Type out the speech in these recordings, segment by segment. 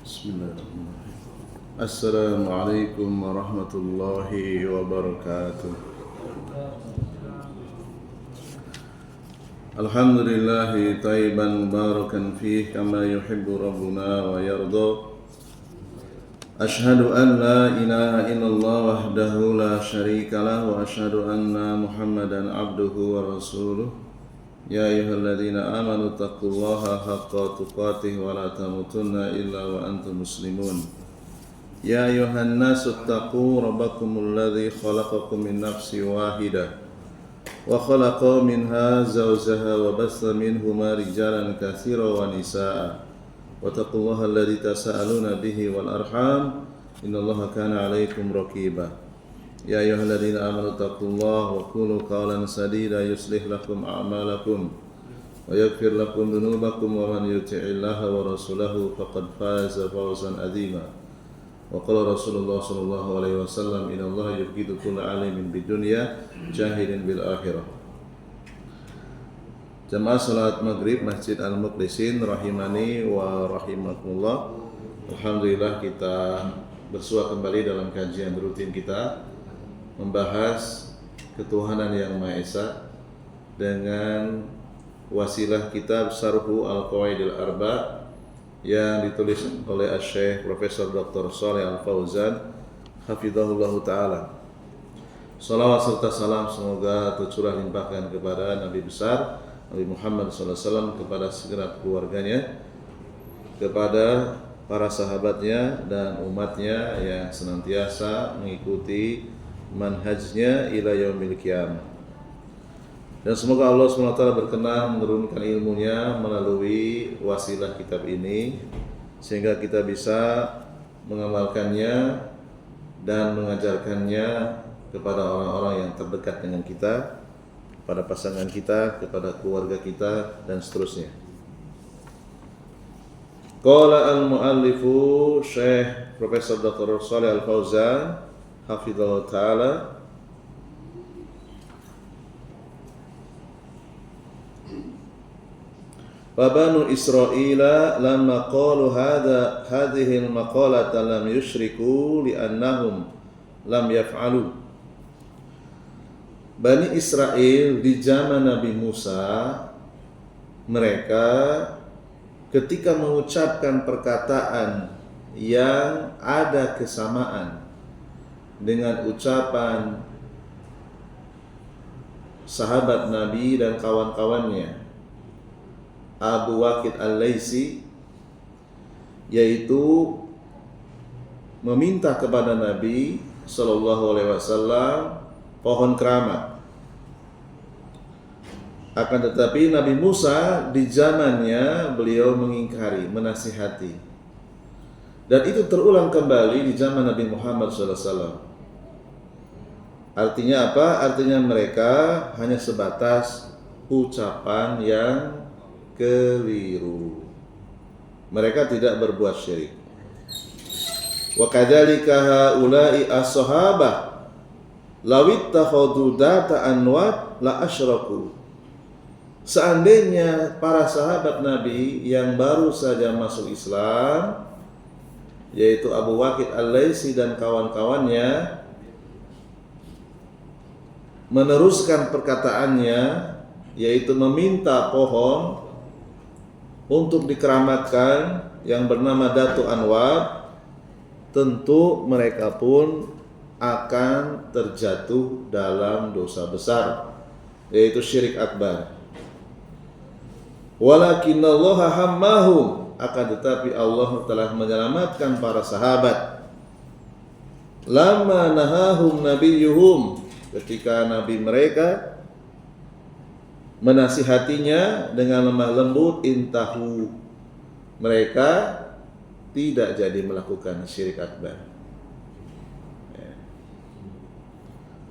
Bismillahirrahmanirrahim. Assalamualaikum warahmatullahi wabarakatuh. Alhamdulillahi tayyiban mubarakan fih kama yuhibbu rabbuna wa yarda. Ashhadu an la ilaha illallah wahdahu la syarika lah wa ashhadu anna Muhammadan abduhu wa rasuluh. Ya ayyuhalladzina amanu taqullaha haqqa tuqatih wa la tamutunna illa wa antum muslimun. Ya ayyuhan nasu taqu rabbakumul ladzi khalaqakum min nafsin wahidah wa khalaqa minha zawjaha wa bassa minhuma rijalan katsiran wa nisaa'a wa taqullaha alladzi tasaaluna bihi wal arham innallaha kana 'alaikum raqiba. Ya ayyuhalladzina amanu taqullaha wa qulu qawlan sadida yuslih lakum a'malakum wa yaghfir lakum dhunubakum wa man yuti'illaha wa rasulahu faqad faza fawzan 'azima. Wa qala Rasulullah sallallahu alaihi wasallam innallaha yubghidu kulla 'alimin bidunya jahilin bil akhirah. Jamaah salat maghrib Masjid Al-Mukhlisin rahimani wa rahimakumullah. Alhamdulillah kita bersua kembali dalam kajian rutin kita membahas ketuhanan yang Maha Esa dengan wasilah kitab Syarhu Al-Qawaidil Arba yang ditulis oleh Syekh Profesor Dr. Shalih Al-Fauzan hafizahullahu taala. Salawat serta salam semoga tercurah limpahkan kepada Nabi besar Nabi Muhammad SAW, kepada segenap keluarganya, kepada para sahabatnya dan umatnya yang senantiasa mengikuti manhajnya ila yaumil qiyamah. Dan semoga Allah SWT berkenan menurunkan ilmunya melalui wasilah kitab ini sehingga kita bisa mengamalkannya dan mengajarkannya kepada orang-orang yang terdekat dengan kita, pada pasangan kita, kepada keluarga kita dan seterusnya. Qala al-muallifu Syekh Profesor Dr. Shalih Al-Fauzan hafizahullah ta'ala, wa banu Israila lamma qalu hadhihi al-maqalata lam yushriku li'annahum lam yaf'alu. Bani Israel di zaman Nabi Musa, mereka ketika mengucapkan perkataan yang ada kesamaan dengan ucapan sahabat Nabi dan kawan-kawannya Abu Waqid Al-Laisi, yaitu meminta kepada Nabi Sallallahu Alaihi Wasallam pohon keramat. Akan tetapi Nabi Musa di zamannya beliau mengingkari, menasihati, dan itu terulang kembali di zaman Nabi Muhammad SAW. Artinya apa? Artinya mereka hanya sebatas ucapan yang keliru. Mereka tidak berbuat syirik. Wa kadzalika haula'i as-sahabah law ittakhadhu data anwat la asyraku. Seandainya para sahabat Nabi yang baru saja masuk Islam, yaitu Abu Waqid Al-Laisi dan kawan-kawannya, meneruskan perkataannya, yaitu meminta pohon untuk dikeramatkan yang bernama Datu Anwar, tentu mereka pun akan terjatuh dalam dosa besar, yaitu syirik akbar. Walakinallaha hammahum, akan tetapi Allah telah menyelamatkan para sahabat. Lama nahahum nabiyuhum, ketika nabi mereka menasihatinya dengan lemah lembut, intahu, mereka tidak jadi melakukan syirik akbar.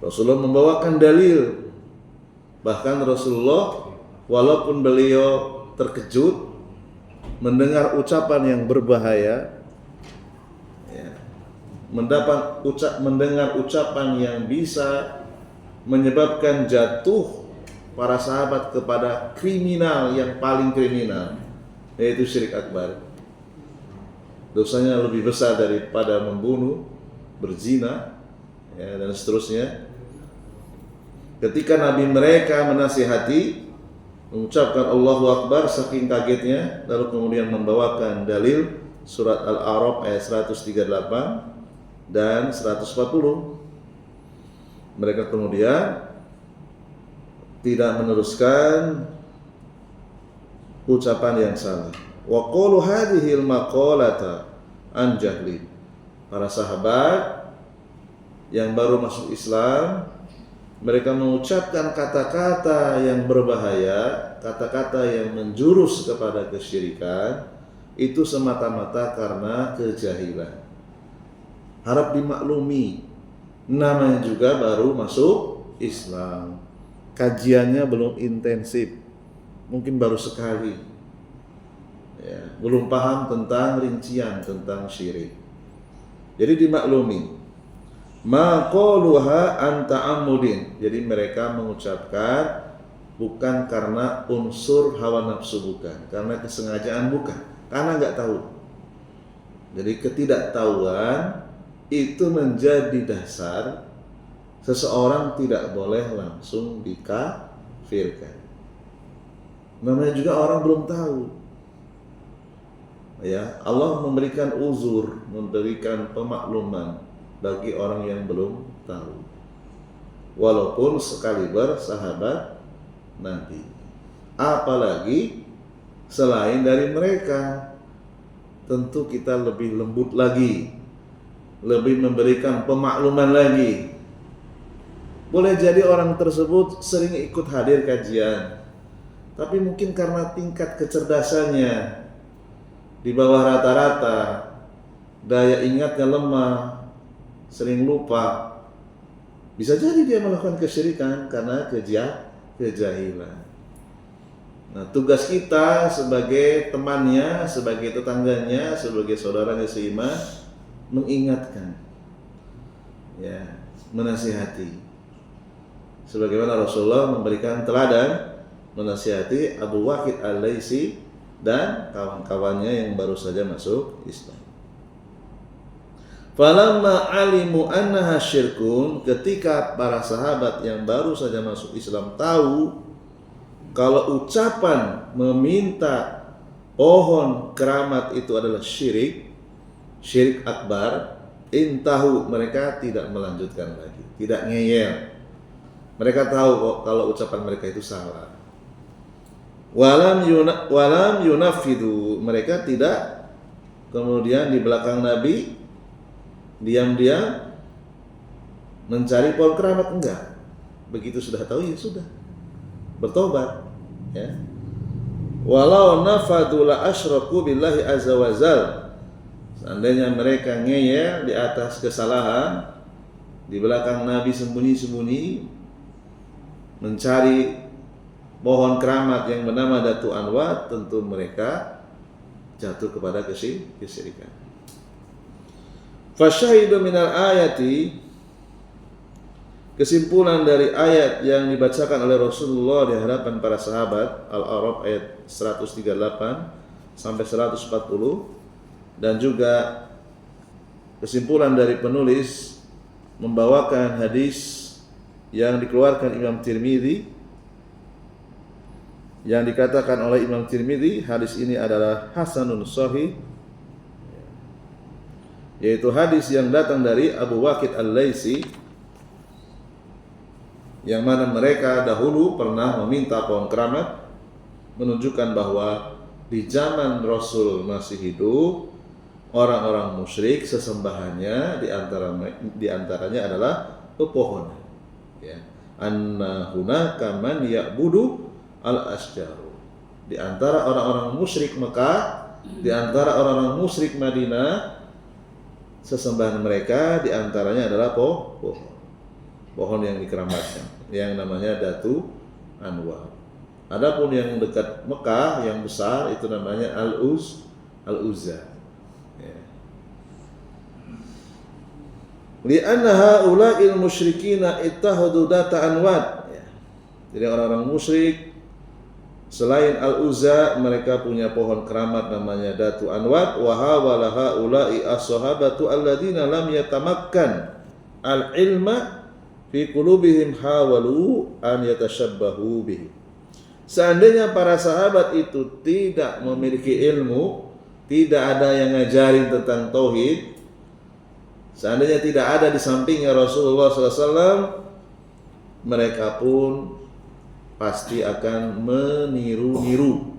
Rasulullah membawakan dalil, bahkan Rasulullah walaupun beliau terkejut mendengar ucapan yang berbahaya, mendengar ucapan yang bisa menyebabkan jatuh para sahabat kepada kriminal yang paling kriminal, yaitu syirik akbar. dosanya lebih besar daripada membunuh, berzina, ya, dan seterusnya. Ketika Nabi mereka menasihati, mengucapkan Allahu Akbar saking kagetnya, lalu kemudian membawakan dalil surat Al-A'raf ayat 138 dan 140. Mereka kemudian tidak meneruskan ucapan yang salah. Wa qalu hadhil maqalata an jahlin. Para sahabat yang baru masuk Islam, mereka mengucapkan kata-kata yang berbahaya, kata-kata yang menjurus kepada kesyirikan, itu semata-mata karena kejahilan. Harap dimaklumi, namanya juga baru masuk Islam, kajiannya belum intensif, mungkin baru sekali, ya, belum paham tentang rincian tentang syirik. Jadi dimaklumi, ma qaluha an ta'ammudin. Jadi mereka mengucapkan bukan karena unsur hawa nafsu, bukan karena kesengajaan, bukan karena nggak tahu. Jadi ketidaktahuan itu menjadi dasar seseorang tidak boleh langsung dikafirkan. Namanya juga orang belum tahu. Ya, Allah memberikan uzur, memberikan pemakluman bagi orang yang belum tahu. Walaupun sekaliber sahabat Nabi. Apalagi selain dari mereka, tentu kita lebih lembut lagi, lebih memberikan pemakluman lagi. Boleh jadi orang tersebut sering ikut hadir kajian, tapi mungkin karena tingkat kecerdasannya di bawah rata-rata, daya ingatnya lemah, sering lupa, bisa jadi dia melakukan kesyirikan karena kejahilan. Nah, tugas kita sebagai temannya, sebagai tetangganya, sebagai saudaranya seiman, mengingatkan, ya, menasihati. Sebagaimana Rasulullah memberikan teladan menasihati Abu Waqid Al-Laitsi dan kawan-kawannya yang baru saja masuk Islam. Falamma alimu annaha syirkun, ketika para sahabat yang baru saja masuk Islam tahu kalau ucapan meminta pohon keramat itu adalah syirik akbar, intahu, mereka tidak melanjutkan lagi, tidak ngeyel. Mereka tahu kok kalau ucapan mereka itu salah. Walam yunafidu, mereka tidak kemudian di belakang Nabi diam-diam mencari pohon keramat, enggak. Begitu sudah tahu, ya sudah, bertobat, ya. Walau nafadu la asyraku billahi azza wa jalla. Seandainya mereka ngeyel di atas kesalahan, di belakang Nabi sembunyi-sembunyi mencari pohon keramat yang bernama Datu Anwar, tentu mereka jatuh kepada kesyirikan. Fasyahidu minal ayati, kesimpulan dari ayat yang dibacakan oleh Rasulullah di hadapan para sahabat, Al-A'raf ayat 138 sampai 140, dan juga kesimpulan dari penulis membawakan hadis yang dikeluarkan Imam Tirmidzi, yang dikatakan oleh Imam Tirmidzi hadis ini adalah hasanun sahih, yaitu hadis yang datang dari Abu Waqid Al-Laitsi, yang mana mereka dahulu pernah meminta pohon keramat, menunjukkan bahwa di zaman Rasul masih hidup, orang-orang musyrik sesembahannya di antaranya adalah pepohonan, ya. Anna hunaka man ya'budu al-asjaru. Di antara orang-orang musyrik Mekah, di antara orang-orang musyrik Madinah, sesembahan mereka di antaranya adalah pohon yang dikeramatkan, yang namanya Datu Anwar. Adapun yang dekat Mekah yang besar itu namanya Al-Uzza. Ya. Li'anna haula'il musyrikina ittahadu Data Anwar. Ya. Jadi orang-orang musyrik Selain Al-Uzza, mereka punya pohon keramat namanya Datu Anwat. Wa hawalaha ulai as-sahabatu alladziina lam yatamakkan al-ilma fi qulubihim hawalu an yatashabbahu bihi. Seandainya para sahabat itu tidak memiliki ilmu, tidak ada yang ngajarin tentang tauhid, seandainya tidak ada di sampingnya Rasulullah SAW, mereka pun pasti akan meniru-niru,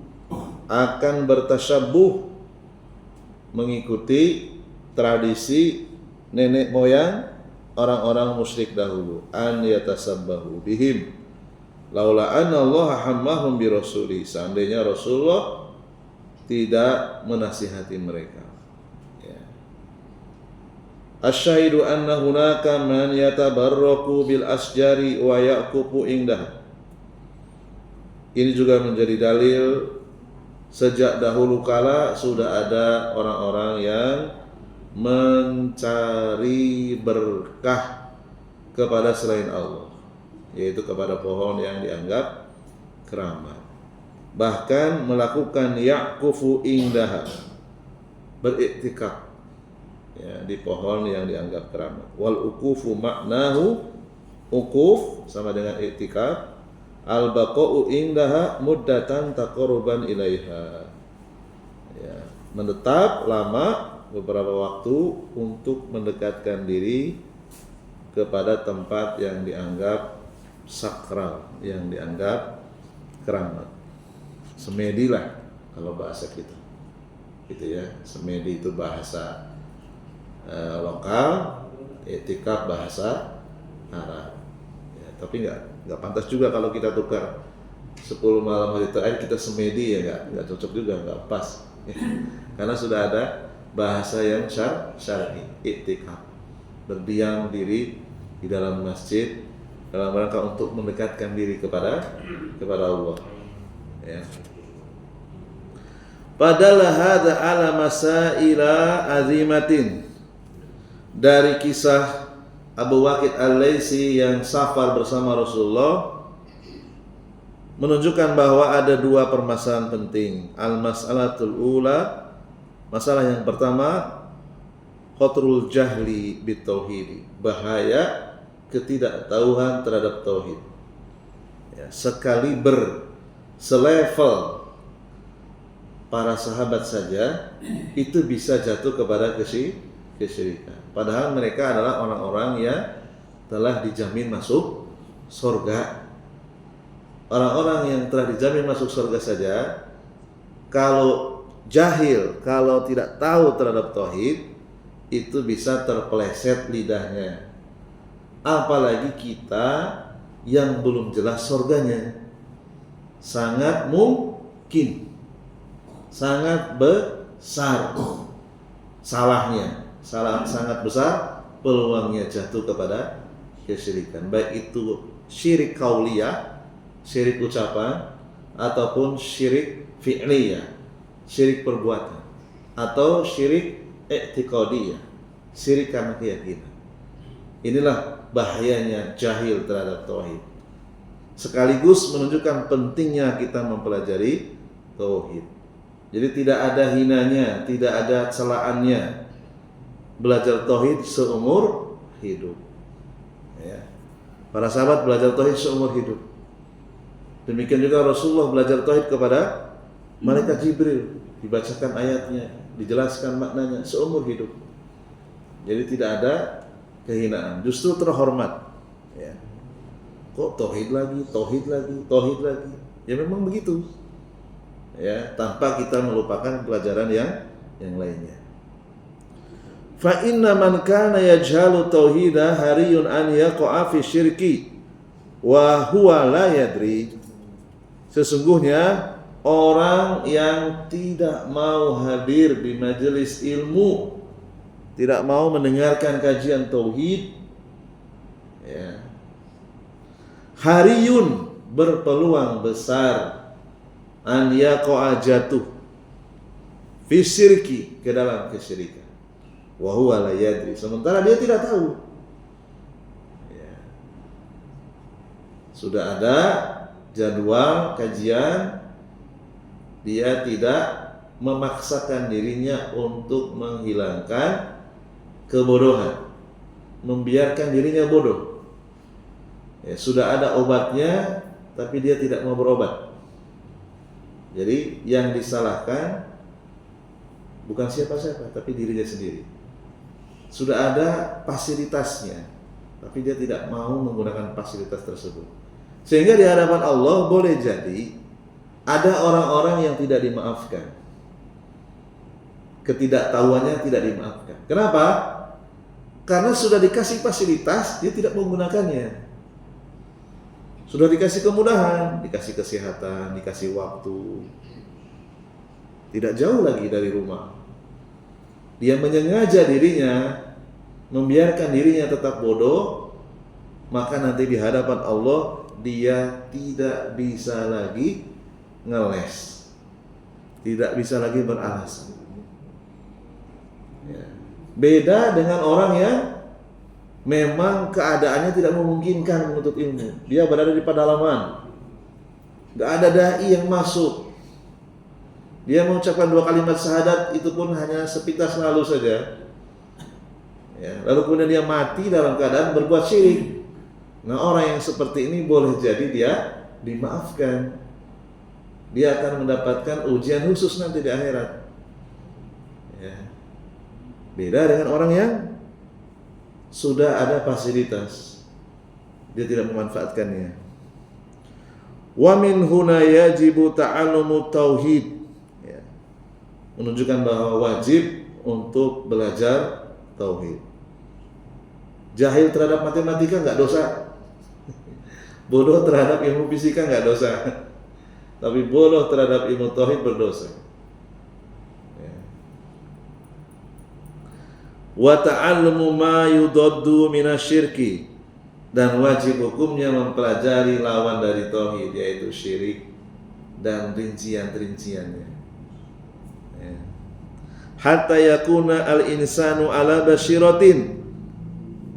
akan bertasyabuh, mengikuti tradisi nenek moyang orang-orang musyrik dahulu. An yatasabbahu bihim laula anna Allah hammahum bi rasuli. Seandainya Rasulullah tidak menasihati mereka. Ya. Asy-syahidu anna hunaka man yatabarraku bil asjari wa yaqufu indah. Ini juga menjadi dalil sejak dahulu kala sudah ada orang-orang yang mencari berkah kepada selain Allah, yaitu kepada pohon yang dianggap keramat. Bahkan melakukan ya'kufu indaha, beriktikaf ya, di pohon yang dianggap keramat. Wal ukufu maknahu, ukuf sama dengan iktikaf. Al-baqa'u indaha muddatan taqarruban ilaiha. Ya, menetap lama beberapa waktu untuk mendekatkan diri kepada tempat yang dianggap sakral, yang dianggap keramat. Semedi lah kalau bahasa kita. Gitu ya. Semedi itu bahasa lokal, iktikaf bahasa Arab. Ya, tapi nggak pantas juga kalau kita tukar 10 malam hari terakhir kita semedi, ya nggak cocok juga, nggak pas ya. Karena sudah ada bahasa yang syar'i, iktikaf, berdiam diri di dalam masjid dalam rangka untuk mendekatkan diri kepada Allah ya. Padahal hada ala masaila azimatin. Dari kisah Abu Waqid Al-Laitsi yang safar bersama Rasulullah menunjukkan bahwa ada dua permasalahan penting. Al-mas'alatul ula, masalah yang pertama, khatrul jahli bitauhid, bahaya ketidaktahuan terhadap tauhid. Ya, sekaliber, selevel para sahabat saja itu bisa jatuh kepada kesyirikan. Padahal mereka adalah orang-orang yang telah dijamin masuk surga. Orang-orang yang telah dijamin masuk surga saja, kalau jahil, kalau tidak tahu terhadap tauhid, itu bisa terpeleset lidahnya. Apalagi kita yang belum jelas surganya. Sangat mungkin, sangat besar salahnya, sangat besar peluangnya jatuh kepada kesyirikan, baik itu syirik qauliyah, syirik ucapan, ataupun syirik fi'liyah, syirik perbuatan, atau syirik i'tiqadiyah, syirik karena keyakinan. Inilah bahayanya jahil terhadap tauhid. Sekaligus menunjukkan pentingnya kita mempelajari tauhid. Jadi tidak ada hinanya, tidak ada celaannya belajar tauhid seumur hidup. Ya. Para sahabat belajar tauhid seumur hidup. Demikian juga Rasulullah belajar tauhid kepada malaikat Jibril, dibacakan ayatnya, dijelaskan maknanya seumur hidup. Jadi tidak ada kehinaan, justru terhormat. Ya. Kok tauhid lagi, tauhid lagi, tauhid lagi? Ya memang begitu. Ya, tanpa kita melupakan pelajaran yang lainnya. Fa inna man kana yajhalu tauhida hariyun an yaqa'a fi syirki wa huwa la yadri. Sesungguhnya orang yang tidak mau hadir di majelis ilmu, tidak mau mendengarkan kajian tauhid, ya, hariyun, berpeluang besar an yaqa'a, jatuh fi syirki, ke dalam kesyirikan, wa huwa la yadri, sementara dia tidak tahu. Ya. Sudah ada jadwal kajian dia tidak memaksakan dirinya untuk menghilangkan kebodohan, membiarkan dirinya bodoh. Ya, sudah ada obatnya, tapi dia tidak mau berobat. Jadi yang disalahkan bukan siapa-siapa, tapi dirinya sendiri. Sudah ada fasilitasnya, tapi dia tidak mau menggunakan fasilitas tersebut. Sehingga di hadapan Allah boleh jadi ada orang-orang yang tidak dimaafkan. Ketidaktahuannya tidak dimaafkan. Kenapa? Karena sudah dikasih fasilitas, dia tidak menggunakannya. Sudah dikasih kemudahan, dikasih kesehatan, dikasih waktu. Tidak jauh lagi dari rumah. Dia menyengaja dirinya, membiarkan dirinya tetap bodoh, maka nanti di hadapan Allah dia tidak bisa lagi ngeles, tidak bisa lagi beralasan. Ya. Beda dengan orang yang memang keadaannya tidak memungkinkan menuntut ilmu. Dia berada di pedalaman, gak ada dai yang masuk. Dia mengucapkan 2 kalimat syahadat, itu pun hanya sepintas lalu saja. Ya, lalu kemudian dia mati dalam keadaan berbuat syirik. Nah, orang yang seperti ini boleh jadi dia dimaafkan. Dia akan mendapatkan ujian khusus nanti di akhirat. Ya. Beda dengan orang yang sudah ada fasilitas, dia tidak memanfaatkannya. Wa min huna yajibu ta'allumu tauhid. Ya. Menunjukkan bahwa wajib untuk belajar tauhid. Jahil terhadap matematika enggak dosa. Bodoh terhadap ilmu fisika enggak dosa. Tapi bodoh terhadap ilmu tauhid berdosa. Ya. Wa ta'allumu ma yudaddu minasyirki, dan wajib hukumnya mempelajari lawan dari tauhid, yaitu syirik dan rincian-rinciannya. Ya. Hatta yakuna al-insanu ala basyiratin.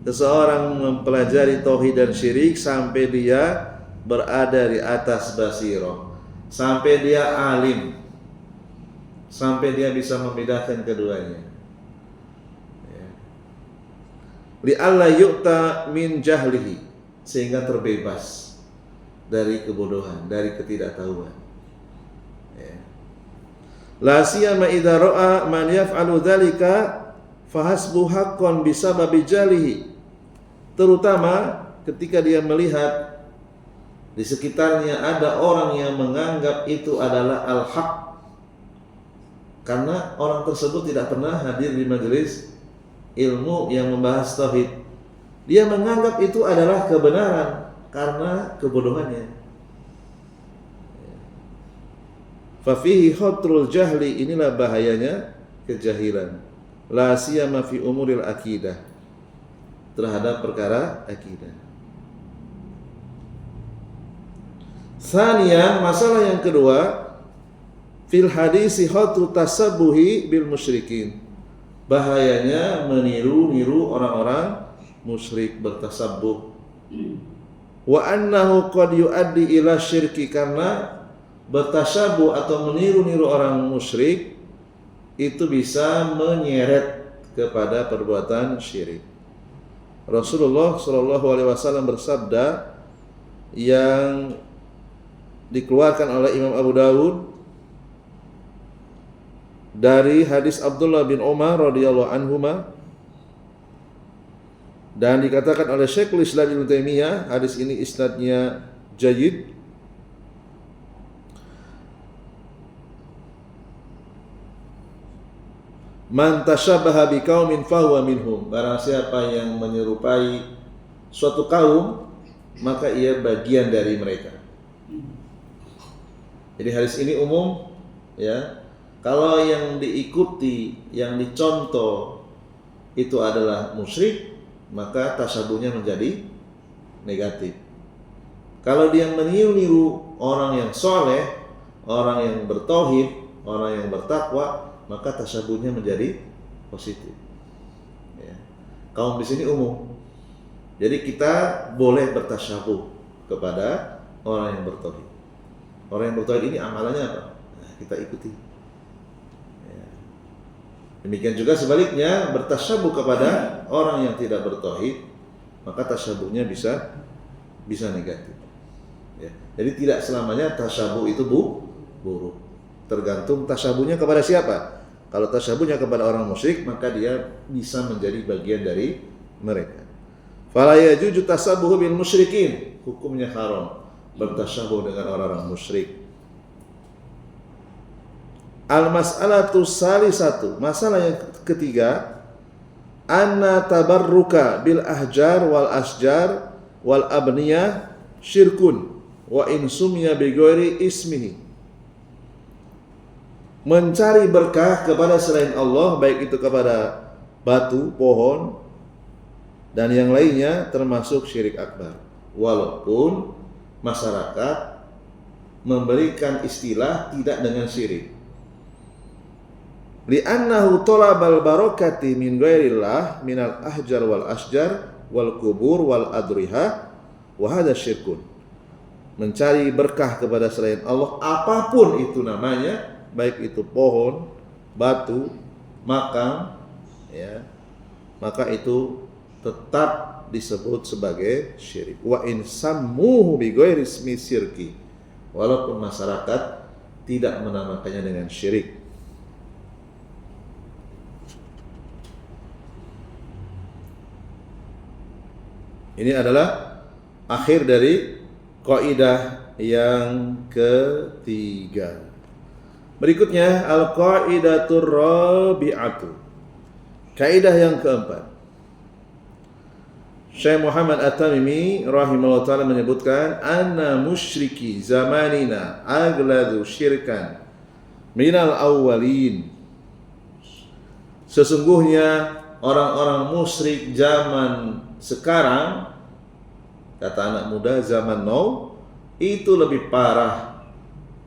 Seseorang mempelajari tauhid dan syirik sampai dia berada di atas basirah, sampai dia alim, sampai dia bisa membedakan keduanya. Li'alla yu'ta min jahlihi, sehingga terbebas dari kebodohan, dari ketidaktahuan. La siyama idza ra'a man yaf'alu dzalika fahasbu haqqan bisababi jahlihi. Terutama ketika dia melihat di sekitarnya ada orang yang menganggap itu adalah al-haq, karena orang tersebut tidak pernah hadir di majelis ilmu yang membahas tauhid. Dia menganggap itu adalah kebenaran karena kebodohannya. Fa fihi khatrul jahli, inilah bahayanya kejahilan. La siyama fi umuril akidah, terhadap perkara akidah. Tsaniyan, masalah yang kedua, fil hadisi khatru tasabbuhi bil musyrikin. Bahayanya meniru-niru orang-orang musyrik, bertasabbuh. Wa annahu qad yuaddi ila syirki, karena bertasabbuh atau meniru-niru orang musyrik itu bisa menyeret kepada perbuatan syirik. Rasulullah sallallahu alaihi wasallam bersabda yang dikeluarkan oleh Imam Abu Dawud dari hadis Abdullah bin Umar radhiyallahu anhuma, dan dikatakan oleh Syekhul Islam Ibnu Taimiyah, hadis ini isnadnya jayyid. Man tashabbaha biqaumin fahuwa minhum, barang siapa yang menyerupai suatu kaum maka ia bagian dari mereka. Jadi hadis ini umum, ya. Kalau yang diikuti, yang dicontoh itu adalah musyrik, maka tasyabuhnya menjadi negatif. Kalau dia meniru-niru orang yang soleh, orang yang bertauhid, orang yang bertakwa, maka tasyabuhnya menjadi positif. Ya. Kaum di sini umum. Jadi kita boleh bertasyabuh kepada orang yang bertauhid. Orang yang bertauhid ini amalannya apa? Nah, kita ikuti. Ya. Demikian juga sebaliknya, bertasyabuh kepada orang yang tidak bertauhid, maka tasyabuhnya bisa negatif. Ya. Jadi tidak selamanya tasyabuh itu buruk. Tergantung tasyabuhnya kepada siapa. Kalau tasyabuhnya kepada orang musyrik, maka dia bisa menjadi bagian dari mereka. Fala yajuzu tasyabuhu bil musyrikin, hukumnya haram bertasyabuh dengan orang-orang musyrik. Al-mas'alatu salisatu, masalah yang ketiga, anna tabarruka bil ahjar wal asjar wal abniyah syirkun wa in sumya bi ghairi ismihi. Mencari berkah kepada selain Allah, baik itu kepada batu, pohon, dan yang lainnya termasuk syirik akbar. Walaupun masyarakat memberikan istilah tidak dengan syirik. Li'annahu talabal barakati min ghairillah minal ahjar wal asjar wal kubur wal adriha wa hadha syirkun. Mencari berkah kepada selain Allah, apapun itu namanya, baik itu pohon, batu, makam, ya, maka itu tetap disebut sebagai syirik. Wa in sammuhu bi ghairi ismi syirki, walaupun masyarakat tidak menamakannya dengan syirik. Ini adalah akhir dari kaidah yang ketiga. Berikutnya al-qaidatur rabi'atu. Kaidah yang keempat. Syekh Muhammad At-Tamimi rahimahullah ta'ala menyebutkan anna musyriki zamanina aghladu syirkan minal awwalin. Sesungguhnya orang-orang musyrik zaman sekarang, kata anak muda zaman now, itu lebih parah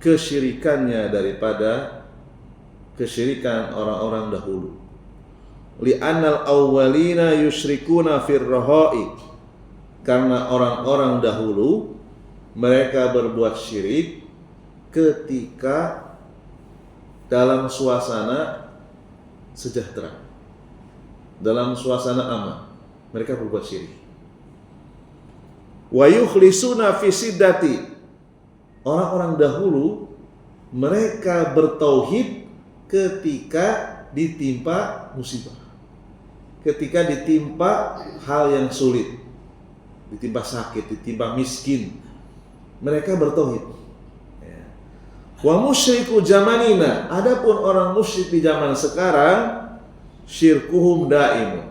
kesyirikannya daripada kesyirikan orang-orang dahulu. Li'annal awwalina yusyrikuna fir raha'i, karena orang-orang dahulu mereka berbuat syirik ketika dalam suasana sejahtera, dalam suasana aman, mereka berbuat syirik. Wa yukhlisuna fi siddati, orang-orang dahulu mereka bertauhid ketika ditimpa musibah, ketika ditimpa hal yang sulit, ditimpa sakit, ditimpa miskin, mereka bertauhid. Wa musyriku zamanina, adapun orang musyrik di zaman sekarang, syirkuhum daimun,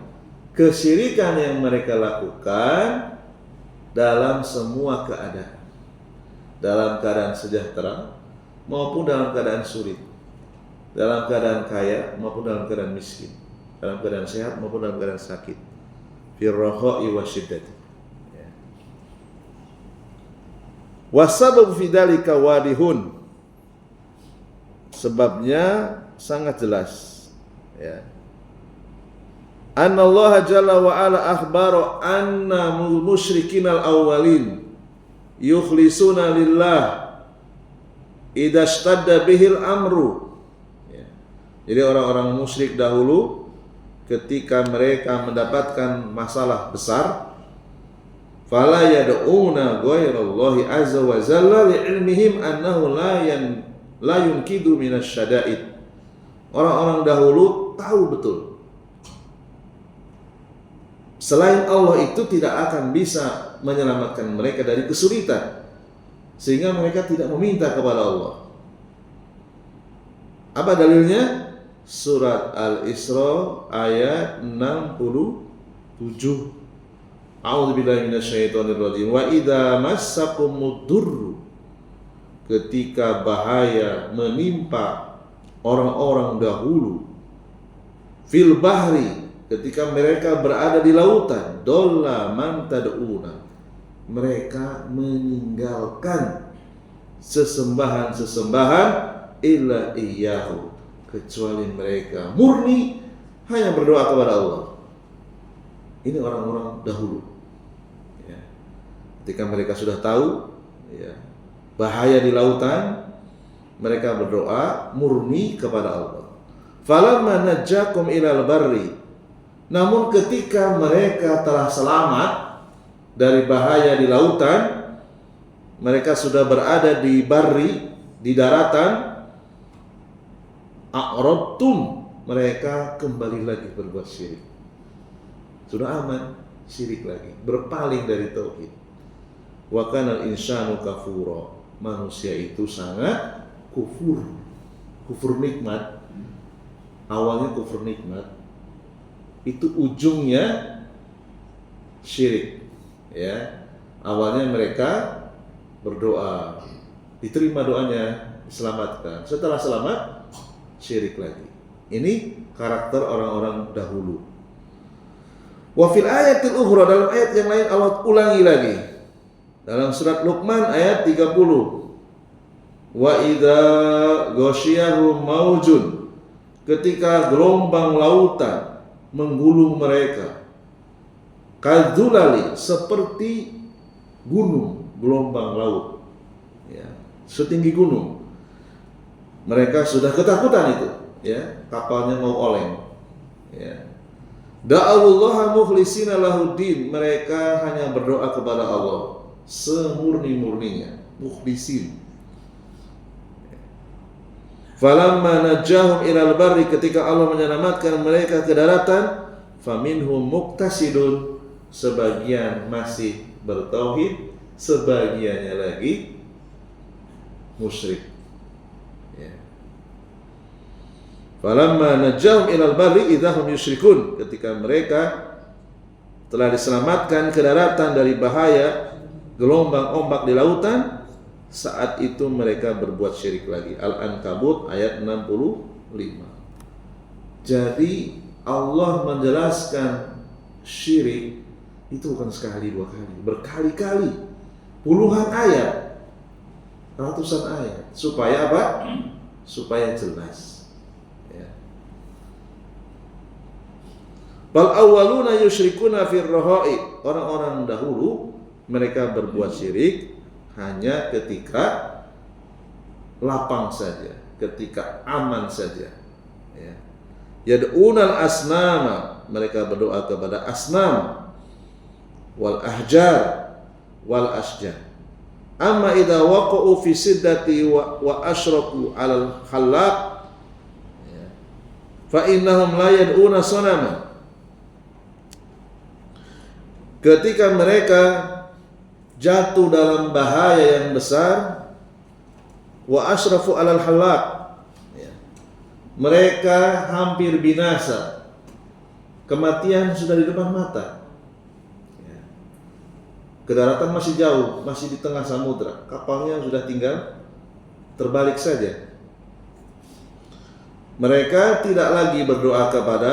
kesyirikan yang mereka lakukan dalam semua keadaan, dalam keadaan sejahtera maupun dalam keadaan sulit, dalam keadaan kaya maupun dalam keadaan miskin, dalam keadaan sehat maupun dalam keadaan sakit. Fir raha'i wasyiddati. Wasabab fi dzalika wadihun. Sebabnya sangat jelas, ya. Anna Allah jalla wa ala akhbara anna musyrikin al-awwalin yukhlisuna lillah idza ishtadda bihil amru. Ya. Jadi orang-orang musyrik dahulu ketika mereka mendapatkan masalah besar, fala yad'una ghairallahi azza wa jalla li'ilmihim annahu la yunkidu minasyada'id. Orang-orang dahulu tahu betul selain Allah itu tidak akan bisa menyelamatkan mereka dari kesulitan, sehingga mereka tidak meminta kepada Allah. Apa dalilnya? Surat Al-Isra ayat 67. A'udzubillahi minasyaitonirrajim. Wa idza massakumud durr, ketika bahaya menimpa orang-orang dahulu, fil bahri, ketika mereka berada di lautan, dolla man tad'una, mereka meninggalkan sesembahan-sesembahan illa iyyahu, kecuali mereka murni hanya berdoa kepada Allah. Ini orang-orang dahulu, ya. Ketika mereka sudah tahu, ya, bahaya di lautan, mereka berdoa murni kepada Allah. Falamma najjakum ilal barri, namun ketika mereka telah selamat dari bahaya di lautan, mereka sudah berada di barri, di daratan, a'radtum, mereka kembali lagi berbuat syirik. Sudah aman, syirik lagi, berpaling dari tauhid. Wa kana al-insanu kafura, manusia itu sangat kufur nikmat. Awalnya kufur nikmat, itu ujungnya syirik. Ya, awalnya mereka berdoa, diterima doanya, diselamatkan. Setelah selamat, syirik lagi. Ini karakter orang-orang dahulu. Wa fil ayatil ukhra, dalam ayat yang lain Allah ulangi lagi. Dalam surat Luqman ayat 30. Wa idza ghasyiyahum maujun, ketika gelombang lautan menggulung mereka, kadzulali, seperti gunung, gelombang laut, ya, setinggi gunung. Mereka sudah ketakutan itu, ya, kapalnya mau oleng, ya. Da'awullaha mukhlishina lahuddin, mereka hanya berdoa kepada Allah semurni-murninya, mukhlisin. Falamma najjahum ilal barri, ketika Allah menyelamatkan mereka ke daratan, faminhum muqtasidun, sebagian masih bertauhid, sebagiannya lagi musyrik. Ya. Falamma najjahum ilal barri idahum yusyrikun, ketika mereka telah diselamatkan ke daratan dari bahaya gelombang ombak di lautan, saat itu mereka berbuat syirik lagi. Al-Ankabut ayat 65. Jadi Allah menjelaskan syirik itu bukan sekali dua kali, berkali-kali, puluhan ayat, ratusan ayat. Supaya apa? Supaya jelas. Ya. Bal awwaluna yusyrikuna fir raha'i, orang-orang dahulu mereka berbuat syirik hanya ketika lapang saja, ketika aman saja. Ya. Yad'unal asnama, mereka berdoa kepada asnam, wal ahjar, wal asjar. Amma idza waqa'u fi siddati wa asyraku 'alal khallaq, ya, fa innahum la yad'una sanama. Ketika mereka jatuh dalam bahaya yang besar, wa asyrafu 'alal khallaq, ya, mereka hampir binasa, kematian sudah di depan mata. Ke daratan masih jauh, masih di tengah samudra, kapalnya sudah tinggal terbalik saja. Mereka tidak lagi berdoa kepada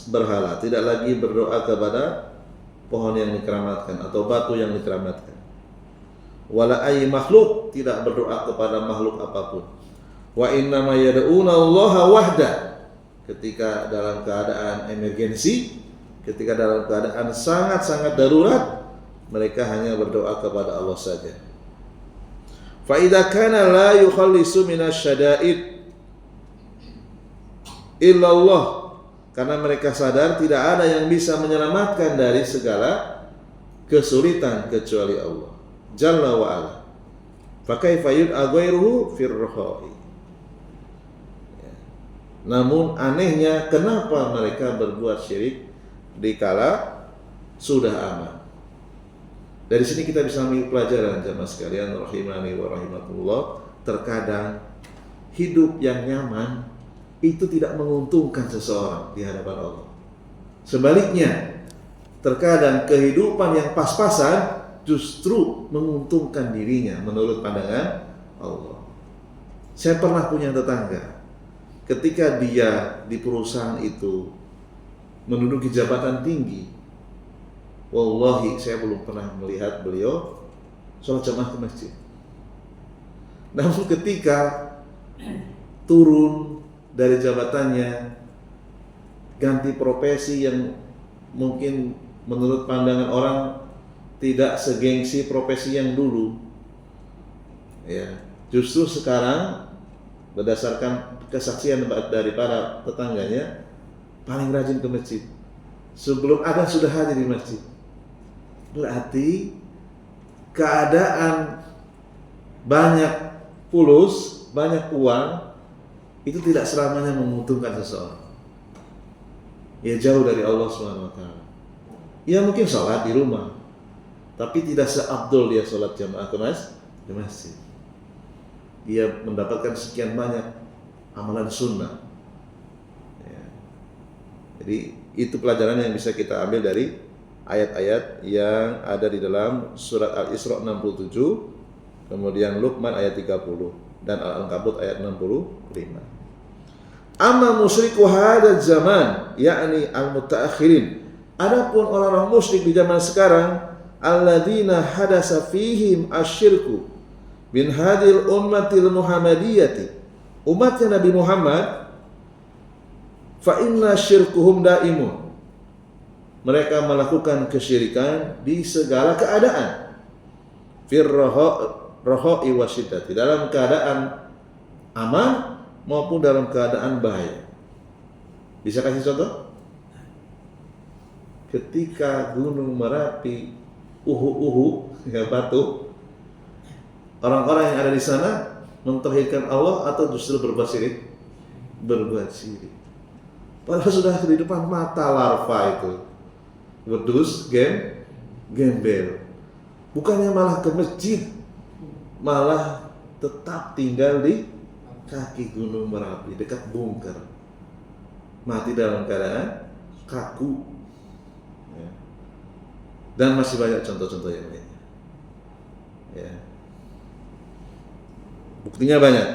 berhala, tidak lagi berdoa kepada pohon yang dikeramatkan atau batu yang dikeramatkan. Wala ayyi makhluk, tidak berdoa kepada makhluk apapun. Wa innama yad'una Allaha wahda, ketika dalam keadaan emergensi, ketika dalam keadaan sangat-sangat darurat, mereka hanya berdoa kepada Allah saja. Fa idza kana la yukhallisu minasyada'id illa Allah, karena mereka sadar tidak ada yang bisa menyelamatkan dari segala kesulitan kecuali Allah Jalla wa ala. Fa kaifa yud'a ghairuhu fir raha'i. Namun anehnya, kenapa mereka berbuat syirik dikala sudah aman? Dari sini kita bisa ambil pelajaran, jemaah sekalian rahimani wa rahimakumullah. Terkadang hidup yang nyaman itu tidak menguntungkan seseorang di hadapan Allah. Sebaliknya, terkadang kehidupan yang pas-pasan justru menguntungkan dirinya menurut pandangan Allah. Saya pernah punya tetangga, ketika dia di perusahaan itu menduduki jabatan tinggi, wallahi saya belum pernah melihat beliau sholat jamaah ke masjid. Namun ketika turun dari jabatannya, ganti profesi yang mungkin menurut pandangan orang tidak segengsi profesi yang dulu, ya, justru sekarang berdasarkan kesaksian dari para tetangganya, paling rajin ke masjid. Sebelum adzan sudah hadir di masjid. Berarti keadaan banyak fulus, banyak uang, itu tidak selamanya menguntungkan seseorang. Ya jauh dari Allah SWT. Ya mungkin sholat di rumah, tapi tidak seabdul dia sholat jamaah ke masjid. Dia mendapatkan sekian banyak amalan sunnah. Ya. Jadi itu pelajaran yang bisa kita ambil dari ayat-ayat yang ada di dalam surat Al-Isra 67, kemudian Luqman ayat 30 dan Al-Ankabut ayat 65. Amma musyriku hadzal zaman, yakni al-mutaakhirin. Adapun orang-orang musyrik di zaman sekarang, alladzina hadasa fihim asyirku bin hadil ummatil muhammadiyati, umatnya Nabi Muhammad, fa inna syirkuhum daimun. Mereka melakukan kesyirikan di segala keadaan. Fir raha'i wasyiddati, dalam keadaan aman maupun dalam keadaan bahaya. Bisa kasih contoh? Ketika Gunung Merapi ya batu, orang-orang yang ada di sana mentauhidkan Allah atau justru berbuat syirik? Berbuat syirik. Padahal sudah di depan mata larva itu wedus, gembel. Bukannya malah ke masjid, malah tetap tinggal di kaki Gunung Merapi, dekat bunker. Mati dalam keadaan kaku. Ya. Dan masih banyak contoh-contoh yang lainnya. Ya. Buktinya banyak.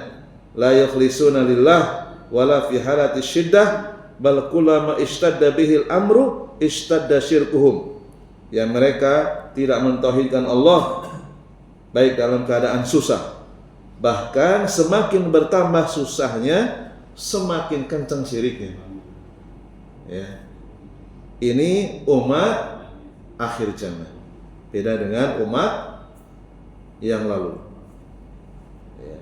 La yukhlisuna lillah wala fi halati syiddah bal kullama ishtadda bihil amru ishtadda syirkuhum. Yang mereka tidak mentauhidkan Allah baik dalam keadaan susah, bahkan semakin bertambah susahnya, semakin kencang syiriknya. Ya. Ini umat akhir zaman. Beda dengan umat yang lalu. Ya.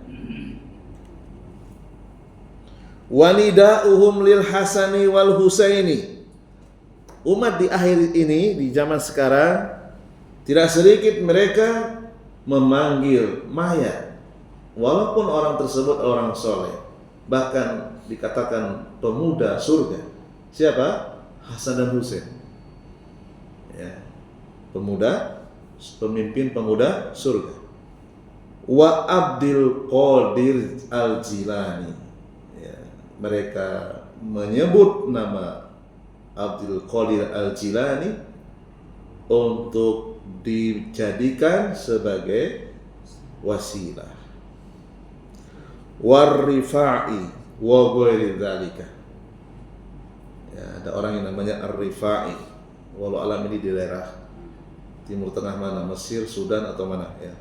Wanida'uhum lil Hasani wal Husaini. Umat di akhir ini, di zaman sekarang, tidak sedikit mereka memanggil mayat, walaupun orang tersebut orang soleh, bahkan dikatakan pemuda surga. Siapa? Hasan dan Husain. Ya. Pemimpin pemuda surga. Wa Abdul Qadir Al-Jilani. Ya. Mereka menyebut nama Abdul Qadir Al-Jilani untuk dijadikan sebagai wasilah. War-Rifa'i wa ghairi dzalika. Ya, ada orang yang namanya Ar-Rifa'i. Walau alam ini di daerah Timur Tengah mana, Mesir, Sudan atau mana ya.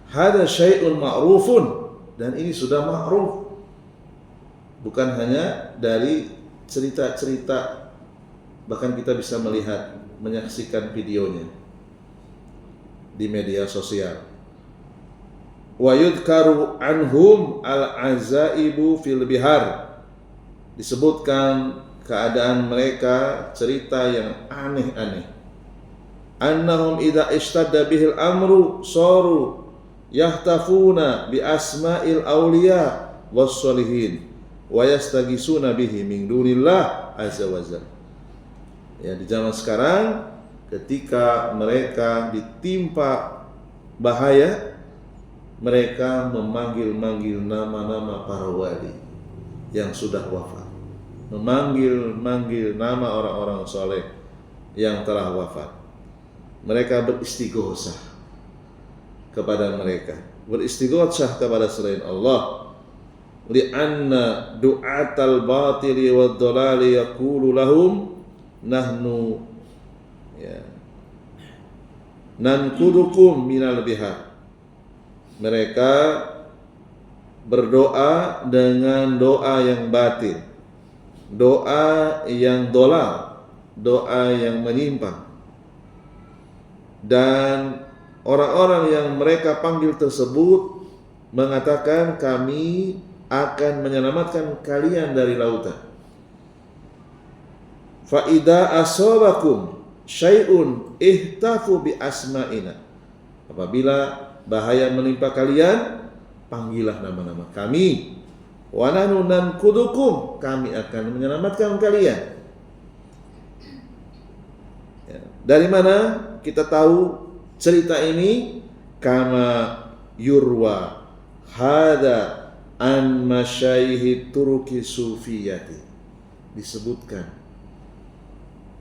Hada syai'un ma'rufun, dan ini sudah ma'ruf. Bukan hanya dari cerita-cerita, bahkan kita bisa melihat, menyaksikan videonya di media sosial. Wa yudkaru anhum al-azaibu fil bihar. Disebutkan keadaan mereka, cerita yang aneh-aneh. Annahum idza ishtadda bihil amru saru yahtafuna bi asma'il awliya was sholihin wa yastagisuna bihi min dunillah azza wajalla. Ya, di zaman sekarang ketika mereka ditimpa bahaya, mereka memanggil-manggil nama-nama para wali yang sudah wafat, memanggil-manggil nama orang-orang soleh yang telah wafat. Mereka beristighosah kepada mereka, beristighosah kepada selain Allah. Li'anna du'atal batili wad dhalali yaqulu lahum nahnu ya nankudukum minal bihar. Mereka berdoa dengan doa yang batil, doa yang dolal, doa yang menyimpang. Dan orang-orang yang mereka panggil tersebut mengatakan, kami akan menyelamatkan kalian dari lautan. Fa idza asabakum syai'un ihtafu bi asma'ina. Apabila bahaya menimpa kalian, panggillah nama-nama kami. Wa nahnu nanqudukum, kami akan menyelamatkan kalian. Ya. Dari mana kita tahu cerita ini? Kama yurwa hada an masyayikh turuki sufiyati, disebutkan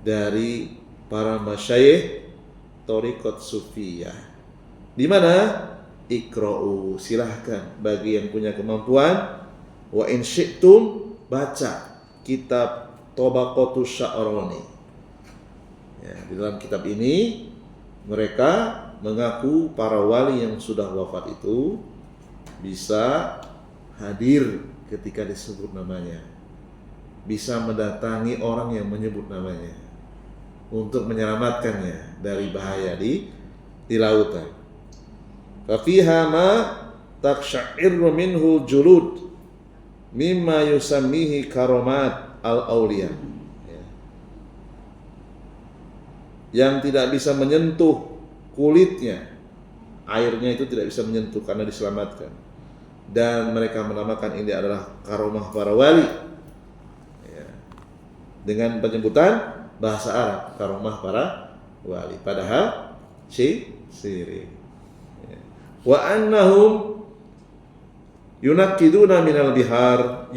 dari para masyayikh thariqat sufiyah. Di mana? Iqra'u, silahkan bagi yang punya kemampuan, wa in syi'tum, baca kitab Tabaqatus Sya'rani. Ya, di dalam kitab ini mereka mengaku para wali yang sudah wafat itu bisa hadir ketika disebut namanya, bisa mendatangi orang yang menyebut namanya untuk menyelamatkannya dari bahaya di lautan. Fa fiha ma taqsha'irru minhu julud mimma yusammihi karamat al-auliya. Ya. Yang tidak bisa menyentuh kulitnya, airnya itu tidak bisa menyentuh karena diselamatkan, dan mereka menamakan ini adalah karomah para wali, ya, dengan penyebutan bahasa Arab, karomah para wali, padahal syirik. Ya. Wa annahum yunkiduna minal bihar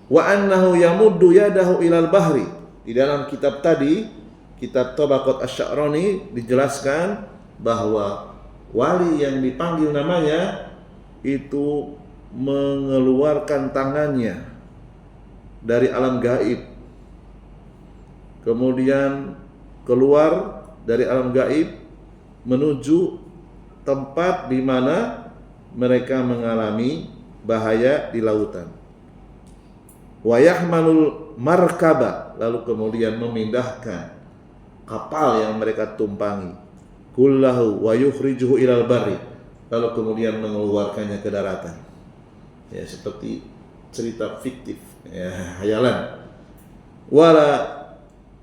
wa annahu yamuddu yadahu ilal bahri. Di dalam kitab tadi, kitab Tabaqat Asy-Sya'rani, dijelaskan bahwa wali yang dipanggil namanya itu mengeluarkan tangannya dari alam gaib, kemudian keluar dari alam gaib menuju tempat di mana mereka mengalami bahaya di lautan. Wa yahmalul markaba, lalu kemudian memindahkan kapal yang mereka tumpangi, kullahu wa yukhrijuhu ilal barri, lalu kemudian mengeluarkannya ke daratan. Ya, seperti cerita fiktif, ya, hayalan. Wala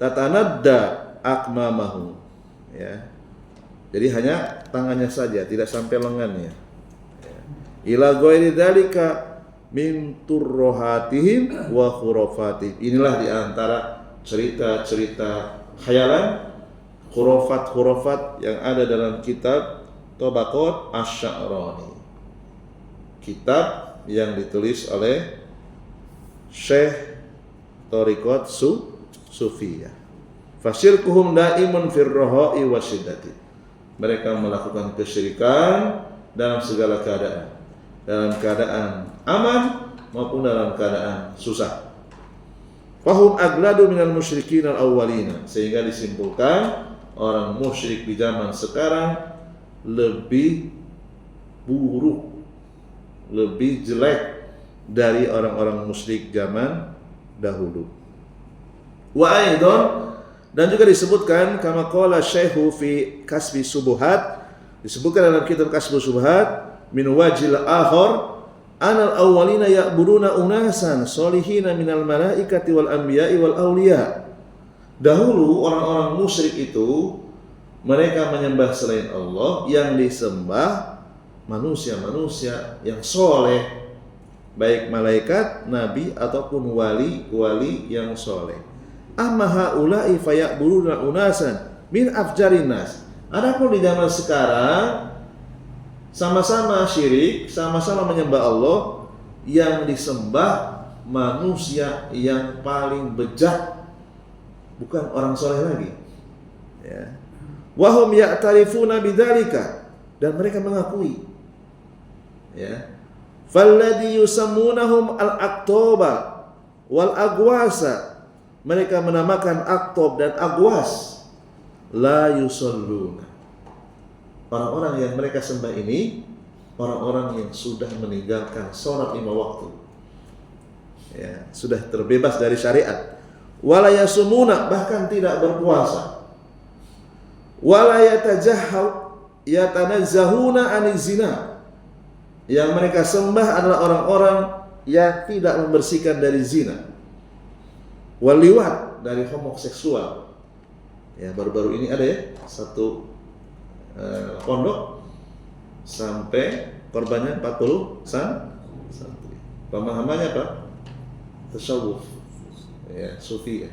tatanadda akmamahu, ya. Jadi hanya tangannya saja, tidak sampai lengannya. Ya. Ila ghairi dzalika min turrohatihim wa khurafatihim. Inilah di antara cerita-cerita khayalan, khurafat yang ada dalam kitab Tabaqat Asy-Sya'rani, kitab yang ditulis oleh Syekh Thariqat Sufiyah. Fasyirkuhum daimun fir raha'i wasyiddati. Mereka melakukan kesyirikan dalam segala keadaan, dalam keadaan aman maupun dalam keadaan susah. Fahum agladu minal musyrikin al-awwalina, sehingga disimpulkan orang musyrik di zaman sekarang lebih buruk, lebih jelek dari orang-orang musyrik zaman dahulu. Wa aidan, dan juga disebutkan kama qala Syekhu fi Kasbi Subuhat, disebutkan dalam kitab Kasbi Subuhat, min wajil akhar anal awwalina ya'buduna unasan solihina minal malaikati wal anbiya'i wal awliya. Dahulu orang-orang musyrik itu mereka menyembah selain Allah, yang disembah manusia-manusia yang soleh, baik malaikat, nabi ataupun wali-wali yang soleh. Amma haula'i faya'buduna unasan min afjarin nas. Adapun di zaman sekarang sama-sama syirik, sama-sama menyembah Allah, yang disembah manusia yang paling bejat, bukan orang soleh lagi. Ya. Wahum ya'tarifuna bidzalika, dan mereka mengakui. Ya. Falladhi yusammunahum al-aqtoba wal agwasa, mereka menamakan aktob dan agwas, la yusalluna. Orang-orang yang mereka sembah ini orang-orang yang sudah meninggalkan sholat 5 waktu, ya, sudah terbebas dari syariat. Wala yasumuna, bahkan tidak berpuasa. Wala yatanazzahuna aniz zina, Yang mereka sembah adalah orang-orang yang tidak membersihkan dari zina, wal liwat, dari homoseksual. Ya, baru-baru ini ada ya satu pondok sampai korbannya 40 santri. Pemahamannya apa? Tasawuf, ya, sufi ya.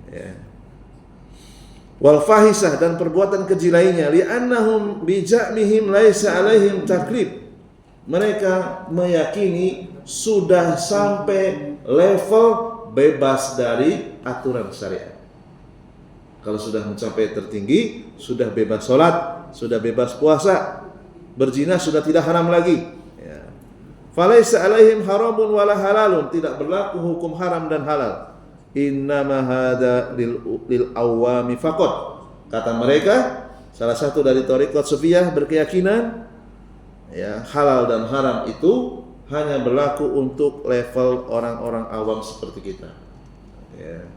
Ya. Wal fahisah, dan perbuatan keji lainnya, li'annahum bija'mihim laisa alaihim taklif. Mereka meyakini sudah sampai level bebas dari aturan syariat. Kalau sudah mencapai tertinggi, sudah bebas sholat, sudah bebas puasa, berzina sudah tidak haram lagi. Ya. Falaisa alaihim haramun wala halalun, tidak berlaku hukum haram dan halal. Innama hada lil awami faqat. Kata mereka, salah satu dari thariqat sufiyah berkeyakinan, ya, halal dan haram itu hanya berlaku untuk level orang-orang awam seperti kita. Ya.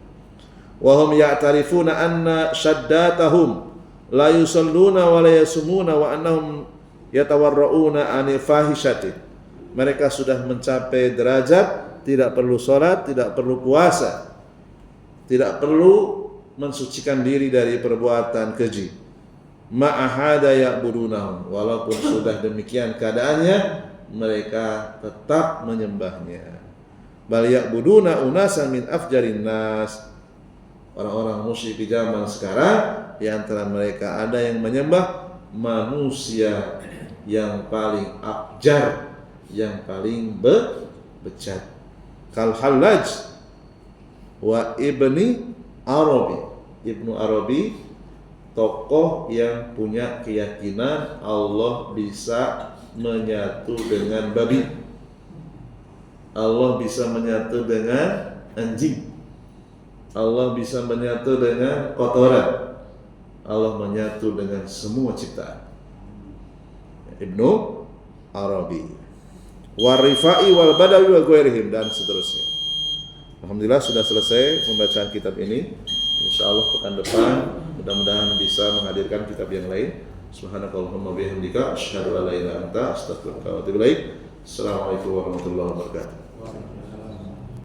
Wa hum ya'tarifuna anna shaddatahum la yusalluna wa la yasumuna wa annahum yatawarrauna 'anil fahishati. Mereka sudah mencapai derajat tidak perlu salat, tidak perlu puasa, tidak perlu mensucikan diri dari perbuatan keji. Ma'ahada ya'budunahum, walaupun sudah demikian keadaannya, mereka tetap menyembahnya. Bal ya'buduna unasan min afjarin nas. Orang-orang musyrik di zaman sekarang, di antara mereka ada yang menyembah manusia yang paling abjar, yang paling bejat. Kal Hallaj wa Ibni Arabi. Ibnu Arabi, tokoh yang punya keyakinan Allah bisa menyatu dengan babi, Allah bisa menyatu dengan anjing, Allah bisa menyatu dengan kotoran, Allah menyatu dengan semua ciptaan. Ibnu Arabi, Warifai wal Badawi wa ghairihim, dan seterusnya. Alhamdulillah sudah selesai pembacaan kitab ini. Insyaallah pekan depan mudah-mudahan bisa menghadirkan kitab yang lain. Subhanakallahumma bihamdika asyhadu an la ilaha illa anta astaghfiruka wa atubu ilaik. Assalamualaikum warahmatullahi wabarakatuh.